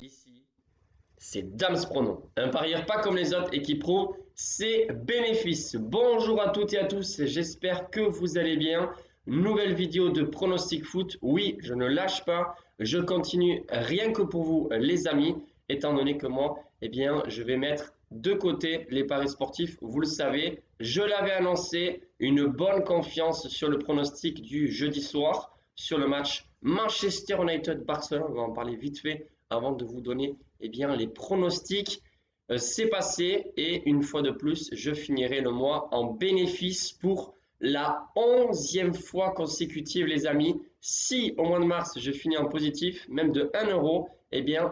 Ici, c'est Dams Prono, un parieur pas comme les autres et qui prouve ses bénéfices. Bonjour à toutes et à tous, j'espère que vous allez bien. Nouvelle vidéo de pronostic foot. Oui, je ne lâche pas, je continue rien que pour vous les amis, étant donné que moi, je vais mettre de côté les paris sportifs. Vous le savez, je l'avais annoncé, une bonne confiance sur le pronostic du jeudi soir, sur le match Manchester United-Barcelone. On va en parler vite fait avant de vous donner les pronostics. C'est passé et une fois de plus, je finirai le mois en bénéfice pour la 11e fois consécutive, les amis. Si au mois de mars, je finis en positif, même de 1 euro,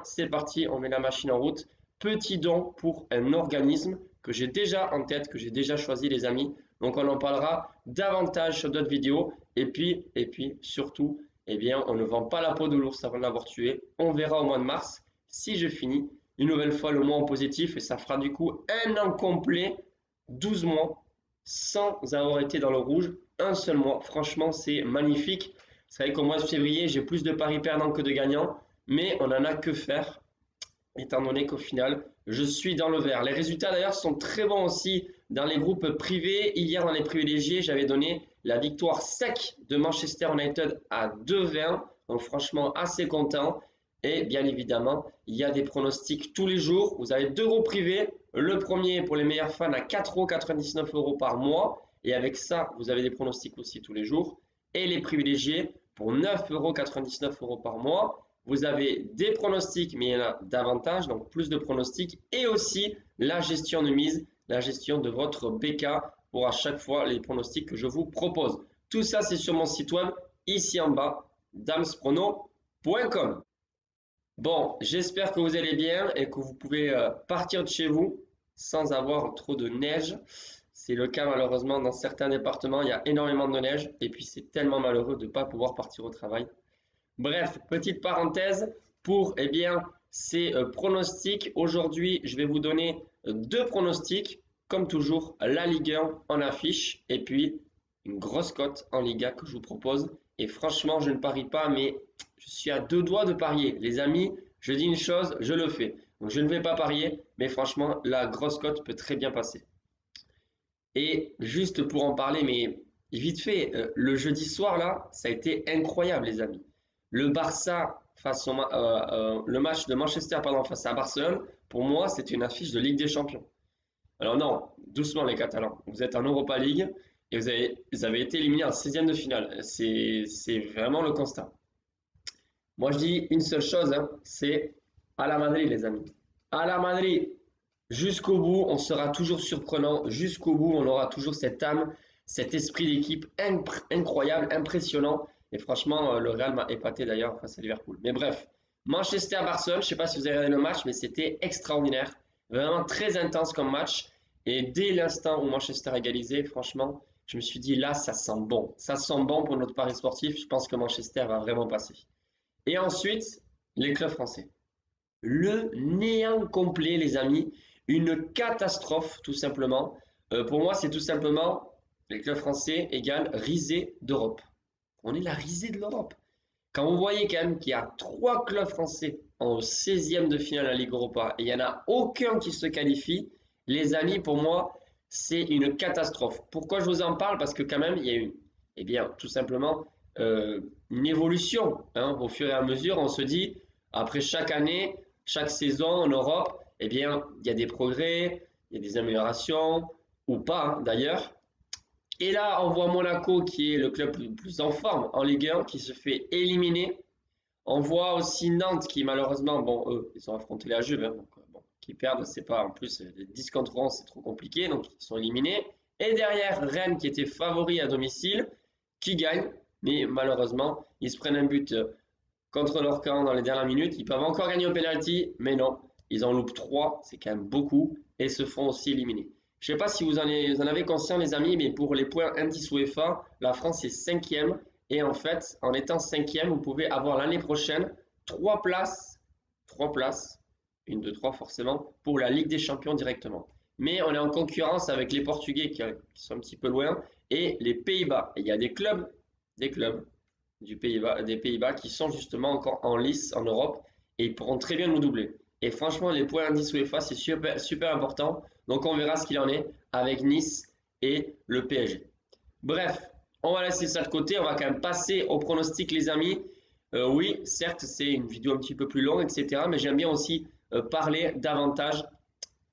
c'est parti, on met la machine en route. Petit don pour un organisme que j'ai déjà en tête, que j'ai déjà choisi, les amis. Donc, on en parlera davantage sur d'autres vidéos. Et puis surtout, on ne vend pas la peau de l'ours avant de l'avoir tué. On verra au mois de mars si je finis une nouvelle fois le mois en positif. Et ça fera du coup un an complet, 12 mois, sans avoir été dans le rouge. Un seul mois. Franchement, c'est magnifique. C'est vrai qu'au mois de février, j'ai plus de paris perdants que de gagnants. Mais on n'en a que faire, étant donné qu'au final, je suis dans le vert. Les résultats d'ailleurs sont très bons aussi dans les groupes privés. Hier, dans les privilégiés, j'avais donné la victoire sec de Manchester United à 2,20. Donc franchement, assez content. Et bien évidemment, il y a des pronostics tous les jours. Vous avez 2 groupes privés. Le premier pour les meilleurs fans à 4,99 € par mois. Et avec ça, vous avez des pronostics aussi tous les jours. Et les privilégiés pour 9,99 € par mois. Vous avez des pronostics, mais il y en a davantage, donc plus de pronostics. Et aussi la gestion de mise, la gestion de votre BK pour à chaque fois les pronostics que je vous propose. Tout ça, c'est sur mon site web, ici en bas, damsprono.com. Bon, j'espère que vous allez bien et que vous pouvez partir de chez vous sans avoir trop de neige. C'est le cas malheureusement dans certains départements, il y a énormément de neige et puis c'est tellement malheureux de ne pas pouvoir partir au travail. Bref, petite parenthèse pour ces pronostics. Aujourd'hui, je vais vous donner 2 pronostics. Comme toujours, la Ligue 1 en affiche et puis une grosse cote en Liga que je vous propose. Et franchement, je ne parie pas, mais je suis à 2 doigts de parier. Les amis, je dis une chose, je le fais. Donc, je ne vais pas parier, mais franchement, la grosse cote peut très bien passer. Et juste pour en parler, mais vite fait, le jeudi soir, là, ça a été incroyable, les amis. Le Barça le match de Manchester face à Barcelone, pour moi, c'était une affiche de Ligue des Champions. Alors non, doucement les Catalans. Vous êtes en Europa League et vous avez été éliminé en 16e de finale. C'est vraiment le constat. Moi, je dis une seule chose, hein, c'est à la Madrid, les amis. À la Madrid, jusqu'au bout, on sera toujours surprenant. Jusqu'au bout, on aura toujours cette âme, cet esprit d'équipe incroyable, impressionnant. Et franchement, le Real m'a épaté d'ailleurs face à Liverpool. Mais bref, Manchester-Barcelone, je ne sais pas si vous avez regardé le match, mais c'était extraordinaire. Vraiment très intense comme match. Et dès l'instant où Manchester a égalisé, franchement, je me suis dit là, ça sent bon. Ça sent bon pour notre pari sportif. Je pense que Manchester va vraiment passer. Et ensuite, les clubs français. Le néant complet, les amis. Une catastrophe, tout simplement. Pour moi, c'est tout simplement les clubs français égale risée d'Europe. On est la risée de l'Europe. Quand vous voyez quand même qu'il y a 3 clubs français en 16e de finale à la Ligue Europa et il n'y en a aucun qui se qualifie, les amis, pour moi, c'est une catastrophe. Pourquoi je vous en parle? Parce que quand même, il y a eu, tout simplement, une évolution. Hein, au fur et à mesure, on se dit, après chaque année, chaque saison en Europe, il y a des progrès, il y a des améliorations, ou pas d'ailleurs. Et là, on voit Monaco qui est le club le plus en forme en Ligue 1 qui se fait éliminer. On voit aussi Nantes qui malheureusement, bon, eux, ils ont affronté la Juve, hein, donc, bon, qui perdent, c'est pas en plus les 10 contre 11, c'est trop compliqué, donc ils sont éliminés. Et derrière, Rennes qui était favori à domicile, qui gagne, mais malheureusement, ils se prennent un but contre leur camp dans les dernières minutes. Ils peuvent encore gagner au penalty, mais non, ils en loupent 3, c'est quand même beaucoup, et se font aussi éliminer. Je ne sais pas si vous en avez conscience, les amis, mais pour les points indice UEFA, la France est 5e. Et en fait, en étant 5e, vous pouvez avoir l'année prochaine 3 places, 1, 2, 3 forcément, pour la Ligue des Champions directement. Mais on est en concurrence avec les Portugais qui sont un petit peu loin et les Pays-Bas. Et il y a des clubs des Pays-Bas qui sont justement encore en lice en Europe et ils pourront très bien nous doubler. Et franchement, les points indices UEFA, c'est super, super important. Donc on verra ce qu'il en est avec Nice et le PSG. Bref, on va laisser ça de côté. On va quand même passer au pronostic, les amis. Oui, certes, c'est une vidéo un petit peu plus longue, etc. Mais j'aime bien aussi parler davantage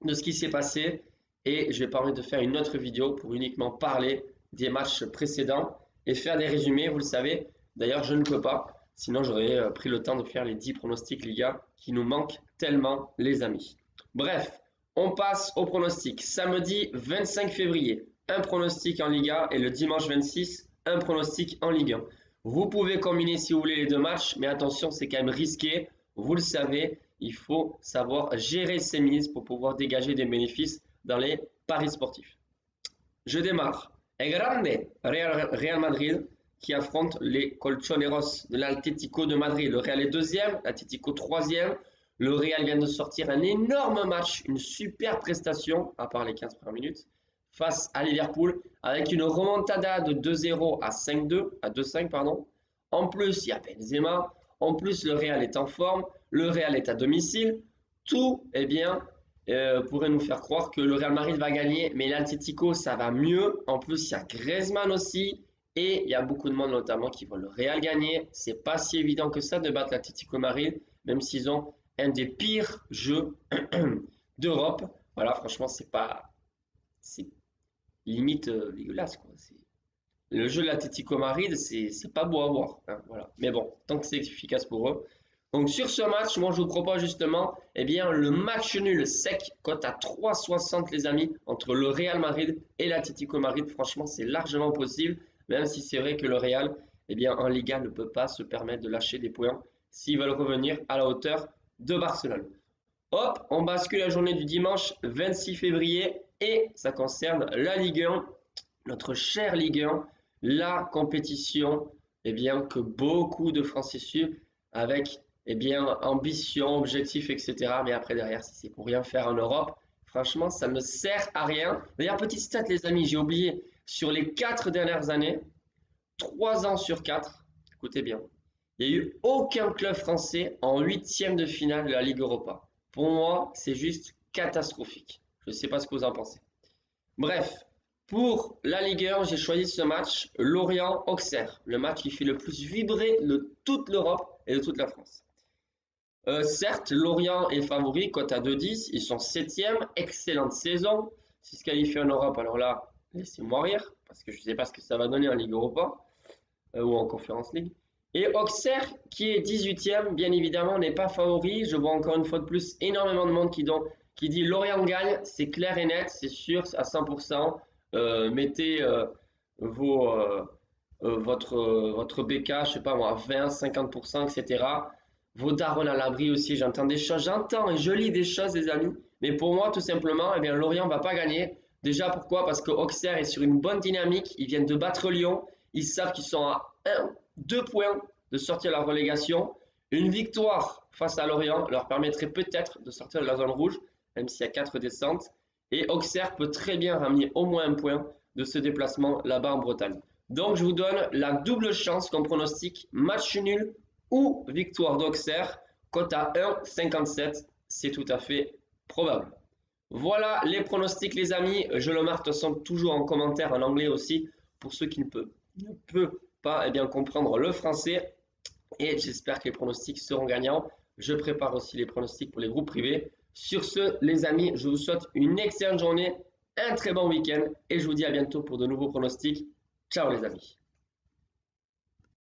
de ce qui s'est passé. Et je vais permettre de faire une autre vidéo pour uniquement parler des matchs précédents et faire des résumés, vous le savez. D'ailleurs, je ne peux pas. Sinon, j'aurais pris le temps de faire les 10 pronostics Liga qui nous manquent tellement, les amis. Bref, on passe au pronostic. Samedi 25 février, un pronostic en Liga et le dimanche 26, un pronostic en Ligue 1. Vous pouvez combiner si vous voulez les deux matchs, mais attention, c'est quand même risqué. Vous le savez, il faut savoir gérer ses mises pour pouvoir dégager des bénéfices dans les paris sportifs. Je démarre. El Grande Real Madrid qui affronte les Colchoneros de l'Atlético de Madrid. Le Real est deuxième, l'Atlético troisième. Le Real vient de sortir un énorme match, une super prestation, à part les 15 premières minutes, face à Liverpool, avec une remontada de 2-0 à 5-2, à 2-5, pardon. En plus, il y a Benzema. En plus, le Real est en forme. Le Real est à domicile. Tout, eh bien, pourrait nous faire croire que le Real Madrid va gagner, mais l'Atlético, ça va mieux. En plus, il y a Griezmann aussi. Et il y a beaucoup de monde notamment qui voit le Real gagner. C'est pas si évident que ça de battre l'Atlético Madrid, même s'ils ont un des pires jeux d'Europe. Voilà, franchement, c'est limite dégueulasse, quoi. Le jeu de l'Atlético Madrid, c'est pas beau à voir, hein, voilà. Mais bon, tant que c'est efficace pour eux. Donc sur ce match, moi je vous propose justement eh bien, le match nul sec, cote à 3,60 les amis, entre le Real Madrid et l'Atlético Madrid. Franchement, c'est largement possible, même si c'est vrai que le Real, eh bien, en Liga, ne peut pas se permettre de lâcher des points s'ils veulent revenir à la hauteur de Barcelone. Hop, on bascule la journée du dimanche 26 février et ça concerne la Ligue 1, notre chère Ligue 1, la compétition eh bien, que beaucoup de Français suivent avec eh bien, ambition, objectif, etc. Mais après, derrière, si c'est pour rien faire en Europe, franchement, ça ne sert à rien. D'ailleurs, petite stat, les amis, j'ai oublié, sur les 4 dernières années, 3 ans sur 4, écoutez bien, il n'y a eu aucun club français en 8e de finale de la Ligue Europa. Pour moi, c'est juste catastrophique. Je ne sais pas ce que vous en pensez. Bref, pour la Ligue 1, j'ai choisi ce match, Lorient-Auxerre, le match qui fait le plus vibrer de toute l'Europe et de toute la France. Certes, Lorient est favori, cote à 2,10, ils sont 7e, excellente saison. S'ils se qualifient en Europe, alors là, laissez-moi rire, parce que je ne sais pas ce que ça va donner en Ligue Europa ou en Conference League. Et Auxerre, qui est 18e, bien évidemment, n'est pas favori. Je vois encore une fois de plus énormément de monde qui dit Lorient gagne, c'est clair et net, c'est sûr, à 100%. Mettez votre BK, je sais pas moi, 20, 50%, etc. Vos darons à l'abri aussi, j'entends des choses, j'entends et je lis des choses, les amis. Mais pour moi, tout simplement, eh bien, Lorient ne va pas gagner. Déjà, pourquoi? Parce que Auxerre est sur une bonne dynamique. Ils viennent de battre Lyon. Ils savent qu'ils sont à 2 points de sortir de la relégation. Une victoire face à Lorient leur permettrait peut-être de sortir de la zone rouge, même s'il y a 4 descentes. Et Auxerre peut très bien ramener au moins un point de ce déplacement là-bas en Bretagne. Donc, je vous donne la double chance comme pronostic match nul ou victoire d'Auxerre, cote à 1,57, c'est tout à fait probable. Voilà les pronostics, les amis. Je le marque de toute façon toujours en commentaire en anglais aussi pour ceux qui ne peuvent pas eh bien, comprendre le français. Et j'espère que les pronostics seront gagnants. Je prépare aussi les pronostics pour les groupes privés. Sur ce, les amis, je vous souhaite une excellente journée, un très bon week-end et je vous dis à bientôt pour de nouveaux pronostics. Ciao les amis.